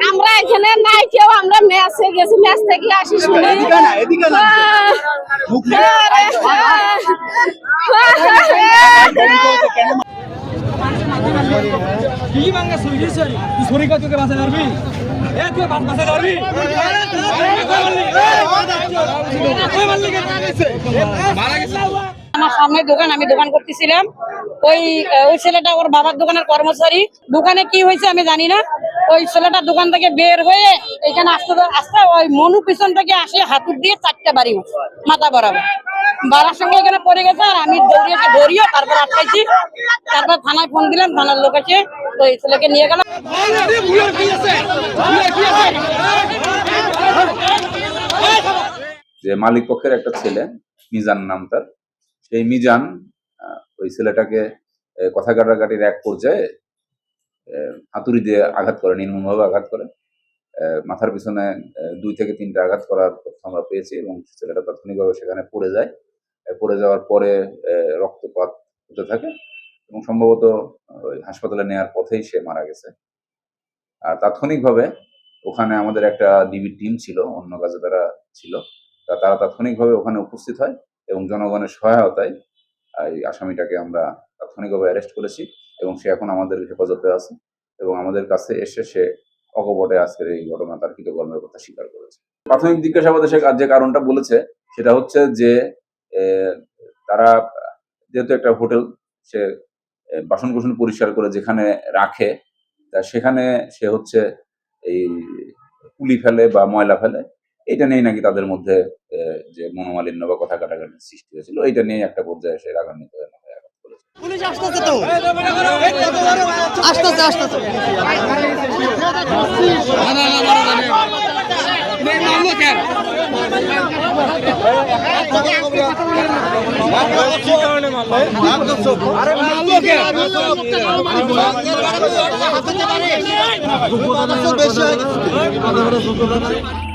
আমরা এখানে নাই কেউ, আমরা ম্যাচে গেছি, ম্যাচ থেকে আসি শুনি আমার সামনে দোকান, আমি দোকান করতেছিলাম। ওই ছেলেটা ওর বাবার দোকানের কর্মচারী। দোকানে কি হয়েছে আমি জানি না। ওই ছেলেটা দোকান থেকে বের হয়ে এখানে আসতে আসতে ওই মনু পিছন থেকে আসে হাতুর দিয়ে 4টা বাড়ি মাথা বরাবর। বাড়ার সঙ্গে এখানে পড়ে গেছে, আর আমি দৌড়িয়েছি, ধরিও তারপর আটকাইছি। তারপর থানায় ফোন দিলাম, থানার লোক আছে, তো এই ছেলেকে নিয়ে গেলাম। যে মালিক পক্ষের একটা ছেলে মিজান নাম তার, সেই মিজান ওই ছেলেটাকে কথা কাটাকাটির এক পর্যায়ে হাতুড়ি দিয়ে আঘাত করে, নির্মমভাবে আঘাত করে। মাথার পিছনে 2 থেকে 3টা আঘাত করার তথ্য আমরা পেয়েছি এবং ছেলেটা তাৎক্ষণিকভাবে সেখানে পড়ে যায়। পড়ে যাওয়ার পরে রক্তপাত হতে থাকে এবং সম্ভবত ওই হাসপাতালে নেওয়ার পথেই সে মারা গেছে। আর তাৎক্ষণিকভাবে ওখানে আমাদের একটা ডিবি টিম ছিল, অন্য কাজে তারা ছিল, তারা তাৎক্ষণিকভাবে ওখানে উপস্থিত হয় এবং জনগণের সহায়তায় এই আসামিটাকে আমরা তাৎক্ষণিকভাবে অ্যারেস্ট করেছি এবং সে এখন আমাদের হেফাজতে আছে এবং আমাদের কাছে এসে সে অকপটে আজকের এই ঘটনা তার কৃতকর্মের কথা স্বীকার করেছে। প্রাথমিক জিজ্ঞাসাবাদে সে যে কারণটা বলেছে সেটা হচ্ছে যে তারা যেহেতু একটা হোটেল, সে বাসন কোসন পরিষ্কার করে যেখানে রাখে, তা সেখানে সে হচ্ছে এই পুলি ফেলে বা ময়লা ফেলে, এটা নিয়ে নাকি তাদের মধ্যে যে মনোমালিন্য বা কথা কাটাকাটির সৃষ্টি হয়েছিল, এটা নিয়ে একটা পর্যায়ে সে রাগান্বিত হয়ে পুলিশ আসতেছে তো, আসতেছে আসতেছে বেশি